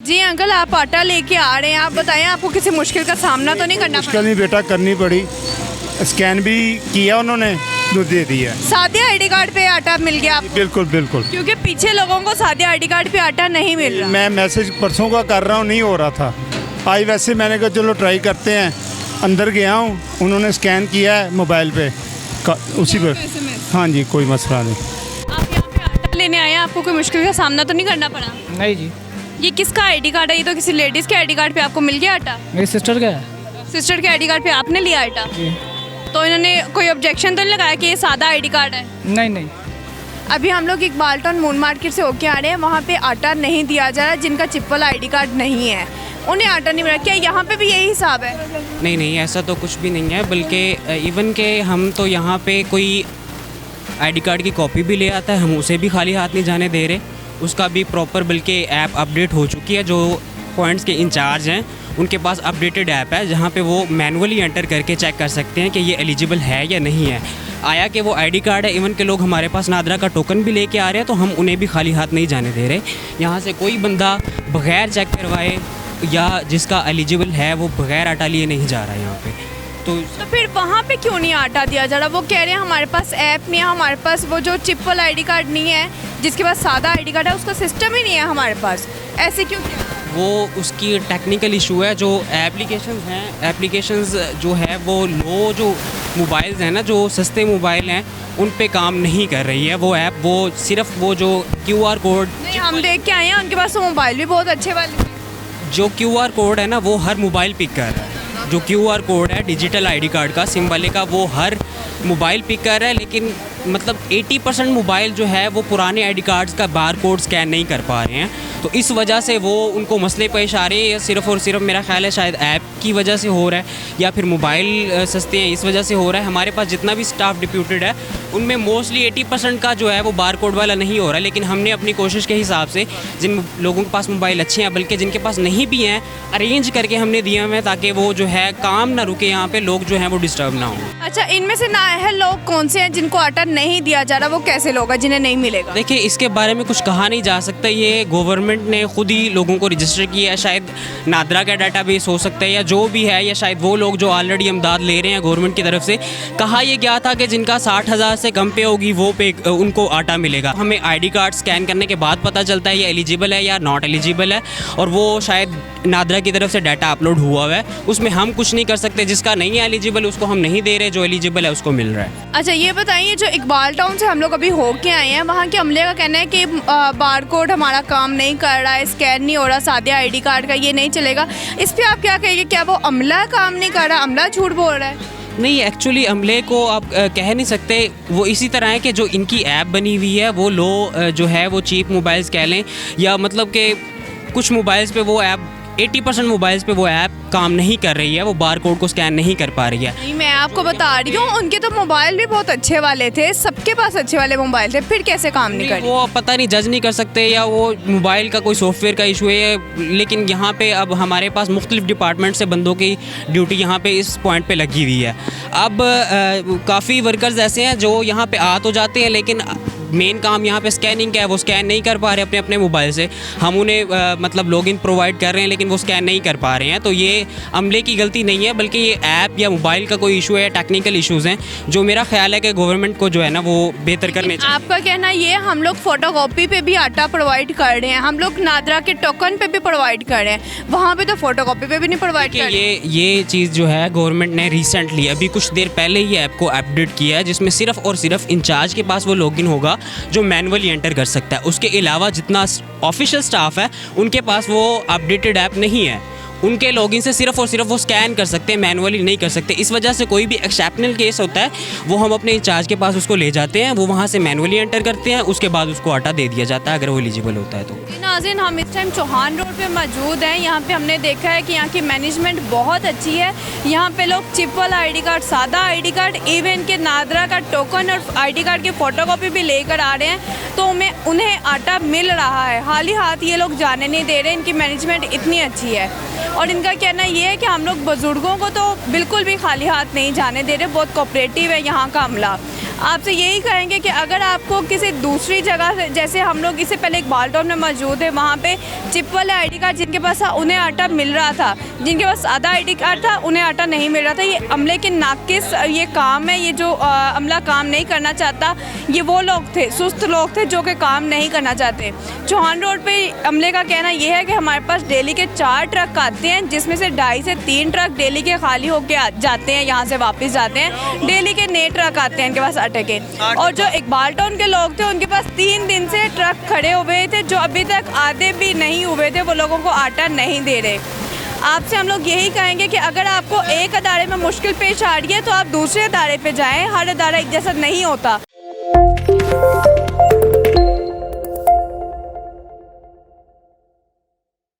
जी uncle, आप आटा लेके आ रहे हैं, आप बताएं आपको किसी मुश्किल का सामना तो नहीं करना मुश्किल नहीं बेटा करनी पड़ी, स्कैन भी किया उन्होंने, दूध दे दिया। सादे आईडी कार्ड पे आटा मिल गया आपको? बिल्कुल बिल्कुल, क्योंकि पीछे लोगों को सादे आईडी कार्ड पे आटा नहीं मिल रहा। मैं मैसेज परसों का कर रहा हूँ, नहीं हो रहा था। आज वैसे मैंने कहा चलो ट्राई करते हैं, अंदर गया हूँ, उन्होंने स्कैन किया है मोबाइल पे उसी पर। हाँ जी, कोई मसला नहीं। आप यहाँ पे आटा लेने आए हैं, आपको कोई मुश्किल का सामना तो नहीं करना पड़ा? नहीं जी, ये किसका आईडी कार्ड है? ये तो किसी लेडीज़ के आईडी कार्ड पे आपको मिल गया आटा। मेरी सिस्टर का है। सिस्टर के आईडी कार्ड पे आपने लिया आटा? जी। तो इन्होंने कोई ऑब्जेक्शन तो नहीं लगाया कि ये सादा आईडी कार्ड है? नहीं नहीं, अभी हम लोग इकबाल टाउन मून मार्केट से होके आ रहे हैं, वहाँ पे आटा नहीं दिया जा रहा जिनका चिप्पल आईडी कार्ड नहीं है, उन्हें आटा नहीं मिला। क्या यहाँ पे भी यही हिसाब है? नहीं नहीं, ऐसा तो कुछ भी नहीं है, बल्कि इवन के हम तो यहाँ पे कोई आईडी कार्ड की कॉपी भी ले आता है, हम उसे भी खाली हाथ नहीं जाने दे रहे, उसका भी प्रॉपर, बल्कि ऐप अपडेट हो चुकी है। जो पॉइंट्स के इंचार्ज हैं उनके पास अपडेटेड ऐप है जहाँ पे वो मैनुअली एंटर करके चेक कर सकते हैं कि ये एलिजिबल है या नहीं है। आया कि वो आईडी कार्ड है, इवन के लोग हमारे पास नादरा का टोकन भी लेके आ रहे हैं, तो हम उन्हें भी खाली हाथ नहीं जाने दे रहे। यहाँ से कोई बंदा बग़ैर चेक करवाए या जिसका एलिजिबल है वो बग़ैर आटा लिए नहीं जा रहा है यहाँ पे। तो फिर वहाँ पे क्यों नहीं आटा दिया जा रहा? वो कह रहे हैं हमारे पास ऐप नहीं है, हमारे पास वो जो चिप्पल आईडी कार्ड नहीं है, जिसके पास सादा आईडी कार्ड है उसका सिस्टम ही नहीं है हमारे पास। ऐसे क्यों किया? वो उसकी टेक्निकल इशू है। जो एप्लीकेशंस जो है वो लो, जो मोबाइल्स हैं ना, जो सस्ते मोबाइल हैं उन पे काम नहीं कर रही है वो ऐप। वो सिर्फ वो जो QR कोड, नहीं, हम देख के आए हैं, उनके पास तो मोबाइल भी बहुत अच्छे वाले थे। जो QR कोड है ना वो हर मोबाइल पिक कर रहा है। जो QR कोड है डिजिटल आईडी कार्ड का, सिम वाले का, वो हर मोबाइल पिक कर रहा है, लेकिन मतलब 80% मोबाइल जो है वो पुराने आईडी कार्ड्स का बार कोड स्कैन नहीं कर पा रहे हैं। तो इस वजह से वो उनको मसले पेश आ रहे हैं, या सिर्फ़ और सिर्फ मेरा ख्याल है शायद ऐप की वजह से हो रहा है, या फिर मोबाइल सस्ते हैं इस वजह से हो रहा है। हमारे पास जितना भी स्टाफ डिप्यूटेड है उनमें मोस्टली 80% का जो है वो बार कोड वाला नहीं हो रहा है, लेकिन हमने अपनी कोशिश के हिसाब से जिन लोगों के पास मोबाइल अच्छे हैं, बल्कि जिनके पास नहीं भी हैं, अरेंज करके हमने दिए हुए हैं ताकि वो जो है काम ना रुके, यहाँ पे लोग जो हैं वो डिस्टर्ब ना हो। अच्छा, इनमें से नाअहल लोग कौन से हैं जिनको आटा नहीं दिया जा रहा? वो कैसे लोग हैं जिन्हें नहीं मिलेगा? देखिए, इसके बारे में कुछ कहा नहीं जा सकता, ये गवर्नमेंट ने खुद ही लोगों को रजिस्टर किया है। शायद नादरा का डाटाबेस हो सकता है या जो भी है, या शायद वो लोग जो ऑलरेडी इमदाद ले रहे हैं गवर्नमेंट की तरफ से। कहा यह गया था कि जिनका 60,000 से कम पे होगी वो पे उनको आटा मिलेगा। हमें आईडी कार्ड स्कैन करने के बाद पता चलता है ये एलिजिबल है या नॉट एलिजिबल है, और वो शायद नादरा की तरफ से डाटा अपलोड हुआ है, उसमें हम कुछ नहीं कर सकते। जिसका नहीं है एलिजिबल उसको हम नहीं दे रहे, जो एलिजिबल है उसको मिल रहा है। अच्छा, ये बताइए, जो इकबाल टाउन से हम लोग अभी होके आए हैं, वहाँ के अमले का कहना है कि बार कोड हमारा काम नहीं कर रहा है, स्कैन नहीं हो रहा, सादे आईडी कार्ड का ये नहीं चलेगा। इस पर आप क्या कहेंगे? क्या वो अमला काम नहीं कर रहा, अमला झूठ बोल रहा है? नहीं, एक्चुअली अमले को आप कह नहीं सकते। वो इसी तरह है कि जो इनकी ऐप बनी हुई है वो लो जो है वो चीप मोबाइल्स कह लें, या मतलब कि कुछ मोबाइल्स पे वो ऐप 80% मोबाइल्स पे वो ऐप काम नहीं कर रही है, वो बार कोड को स्कैन नहीं कर पा रही है। नहीं, मैं आपको बता रही हूँ, उनके तो मोबाइल भी बहुत अच्छे वाले थे, सबके पास अच्छे वाले मोबाइल थे, फिर कैसे काम नहीं कर? वो पता नहीं, जज नहीं कर सकते, या वो मोबाइल का कोई सॉफ्टवेयर का इशू है। लेकिन यहाँ पे अब हमारे पास मुख्तलिफ डिपार्टमेंट से बंदों की ड्यूटी यहाँ पे इस पॉइंट पे लगी हुई है। अब काफ़ी वर्कर्स ऐसे हैं जो यहाँ पे आ तो जाते हैं, लेकिन मेन काम यहाँ पे स्कैनिंग का है, वो स्कैन नहीं कर पा रहे अपने अपने मोबाइल से। हम उन्हें मतलब लॉगिन प्रोवाइड कर रहे हैं, लेकिन वो स्कैन नहीं कर पा रहे हैं। तो ये अमले की गलती नहीं है, बल्कि ये ऐप या मोबाइल का कोई इशू है, टेक्निकल इश्यूज़ हैं, जो मेरा ख्याल है कि गवर्नमेंट को जो है ना वो बेहतर करने चाहिए। आपका कहना ये, हम लोग फोटोकॉपी पे भी आटा प्रोवाइड कर रहे हैं, हम लोग नादरा के टोकन पे भी प्रोवाइड कर रहे हैं, वहाँ पे तो फोटोकॉपी पे भी नहीं प्रोवाइड कर रहे। ये चीज़ जो है गवर्नमेंट ने रिसेंटली अभी कुछ देर पहले ही ऐप को अपडेट किया है, जिसमें सिर्फ और सिर्फ इंचार्ज के पास वो लॉगिन होगा जो मैनुअली एंटर कर सकता है। उसके अलावा जितना ऑफिशियल स्टाफ है उनके पास वो अपडेटेड ऐप नहीं है। उनके लॉगिन से सिर्फ और सिर्फ वो स्कैन कर सकते हैं, मैनुअली नहीं कर सकते। इस वजह से कोई भी एक्सेप्शनल केस होता है वो हम अपने इंचार्ज के पास उसको ले जाते हैं, वो वहाँ से मैनुअली एंटर करते हैं, उसके बाद उसको आटा दे दिया जाता है अगर वो एलिजिबल होता है तो। नाज़रीन, हम इस टाइम चौहान रोड पे मौजूद हैं। यहाँ पे हमने देखा है कि यहाँ की मैनेजमेंट बहुत अच्छी है। यहाँ पे लोग चिप्पल आईडी कार्ड, सादा आईडी कार्ड, इवन के नादरा का टोकन और आईडी कार्ड की फ़ोटोकॉपी भी लेकर आ रहे हैं, तो उन्हें आटा मिल रहा है। हाल ही हाथ ये लोग जाने नहीं दे रहे, इनकी मैनेजमेंट इतनी अच्छी है। और इनका कहना ये है कि हम लोग बुज़ुर्गों को तो बिल्कुल भी खाली हाथ नहीं जाने दे रहे, बहुत कोऑपरेटिव है यहाँ का अमला। आपसे यही कहेंगे कि अगर आपको किसी दूसरी जगह से, जैसे हम लोग इससे पहले एक बालटॉन में मौजूद है, वहाँ पे चिप वाले आईडी कार्ड जिनके पास था उन्हें आटा मिल रहा था, जिनके पास सादा आईडी कार्ड था उन्हें आटा नहीं मिल रहा था। ये अमले के नाकिस ये काम है, ये जो अमला काम नहीं करना चाहता, ये वो लोग थे, सुस्त लोग थे जो कि काम नहीं करना चाहते। चौहान रोड पे अमले का कहना ये है कि हमारे पास डेली के 4 ट्रक आते हैं, जिसमें से 2.5 से 3 ट्रक डेली के खाली होके जाते हैं, यहाँ से वापस जाते हैं। डेली के नए ट्रक आते हैं इनके पास आटे के। और जो इकबाल टाउन के लोग थे उनके पास 3 दिन से ट्रक खड़े हुए थे, जो अभी तक आधे भी नहीं हुए थे, वो लोगों को आटा नहीं दे रहे। आपसे हम लोग यही कहेंगे कि अगर आपको एक अदारे में मुश्किल पेश आ रही है तो आप दूसरे अदारे पे जाएं, हर अदारा एक जैसा नहीं होता।